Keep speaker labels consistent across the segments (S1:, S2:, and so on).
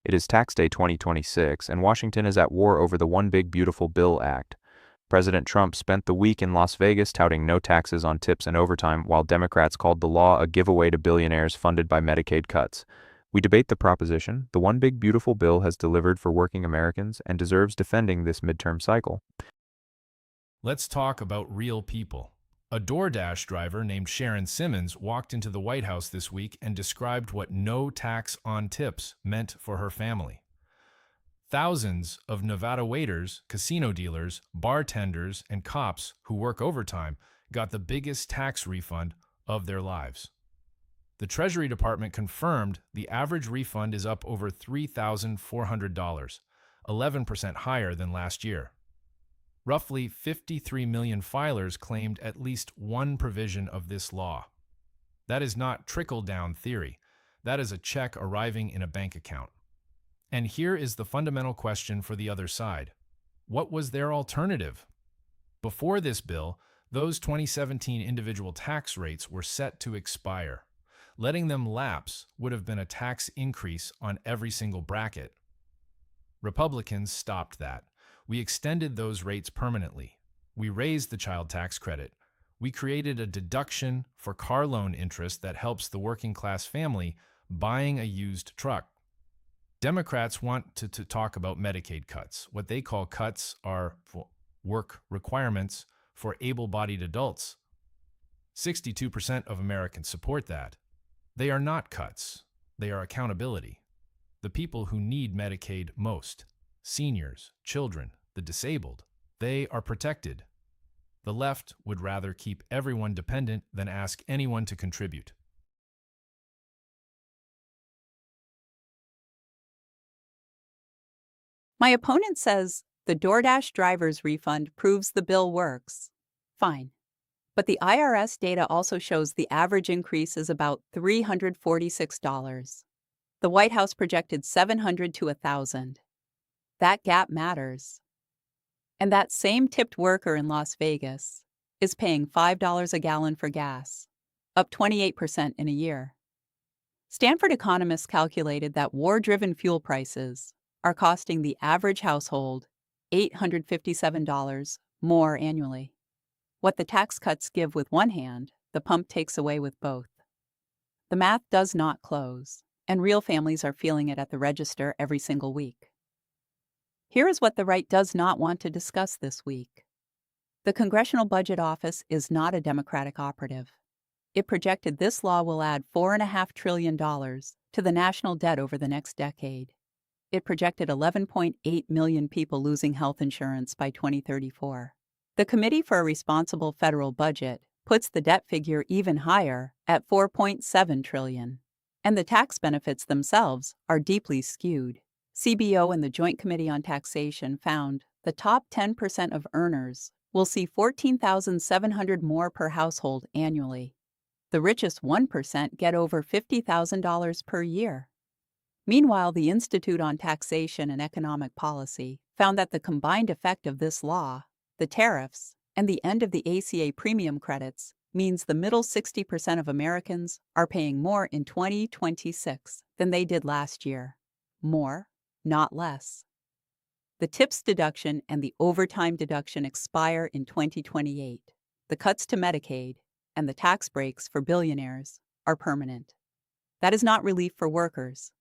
S1: It is tax day 2026, and Washington is at war over the One Big Beautiful Bill Act. President Trump spent the week in Las Vegas touting no taxes on tips and overtime, while Democrats called the law a giveaway to billionaires funded by Medicaid cuts. We debate the proposition. The One Big Beautiful Bill has delivered for working Americans and deserves defending this midterm cycle.
S2: Let's talk about real people. A DoorDash driver named Sharon Simmons walked into the White House this week and described what no tax on tips meant for her family. Thousands of Nevada waiters, casino dealers, bartenders, and cops who work overtime got the biggest tax refund of their lives. The Treasury Department confirmed the average refund is up over $3,400, 11% higher than last year. Roughly 53 million filers claimed at least one provision of this law. That is not trickle-down theory. That is a check arriving in a bank account. And here is the fundamental question for the other side. What was their alternative? Before this bill, those 2017 individual tax rates were set to expire. Letting them lapse would have been a tax increase on every single bracket. Republicans stopped that. We extended those rates permanently. We raised the child tax credit. We created a deduction for car loan interest that helps the working class family buying a used truck. Democrats want to talk about Medicaid cuts. What they call cuts are work requirements for able-bodied adults. 62% of Americans support that. They are not cuts. They are accountability. The people who need Medicaid most, seniors, children, the disabled, they are protected. The left would rather keep everyone dependent than ask anyone to contribute.
S3: My opponent says the DoorDash driver's refund proves the bill works. Fine. But the IRS data also shows the average increase is about $346. The White House projected $700 to $1,000. That gap matters. And that same tipped worker in Las Vegas is paying $5 a gallon for gas, up 28% in a year. Stanford economists calculated that war-driven fuel prices are costing the average household $857 more annually. What the tax cuts give with one hand, the pump takes away with both. The math does not close, and real families are feeling it at the register every single week. Here is what the right does not want to discuss this week. The Congressional Budget Office is not a Democratic operative. It projected this law will add $4.5 trillion to the national debt over the next decade. It projected 11.8 million people losing health insurance by 2034. The Committee for a Responsible Federal Budget puts the debt figure even higher at $4.7 trillion. And the tax benefits themselves are deeply skewed. CBO and the Joint Committee on Taxation found the top 10% of earners will see $14,700 more per household annually. The richest 1% get over $50,000 per year. Meanwhile, the Institute on Taxation and Economic Policy found that the combined effect of this law, the tariffs, and the end of the ACA premium credits means the middle 60% of Americans are paying more in 2026 than they did last year. More, not less. The tips deduction and the overtime deduction expire in 2028. The cuts to Medicaid and the tax breaks for billionaires are permanent. That is not relief for workers.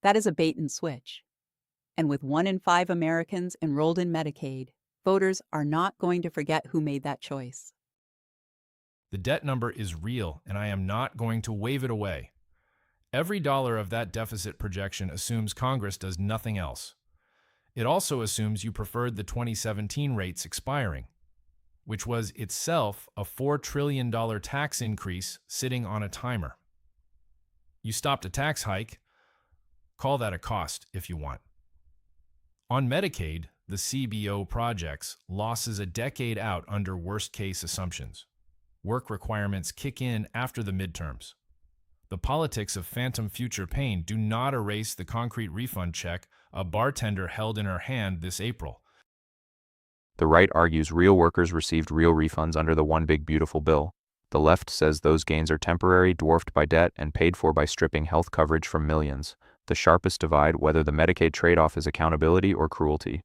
S3: That is a bait and switch. And with 1 in 5 Americans enrolled in Medicaid, voters are not going to forget who made that choice.
S2: The debt number is real, and I am not going to wave it away. Every dollar of that deficit projection assumes Congress does nothing else. It also assumes you preferred the 2017 rates expiring, which was itself a $4 trillion tax increase sitting on a timer. You stopped a tax hike. Call that a cost if you want. On Medicaid, the CBO projects losses a decade out under worst-case assumptions. Work requirements kick in after the midterms. The politics of phantom future pain do not erase the concrete refund check a bartender held in her hand this April.
S1: The right argues real workers received real refunds under the One Big Beautiful Bill. The left says those gains are temporary, dwarfed by debt, and paid for by stripping health coverage from millions. the sharpest divide, whether the Medicaid trade-off is accountability or cruelty.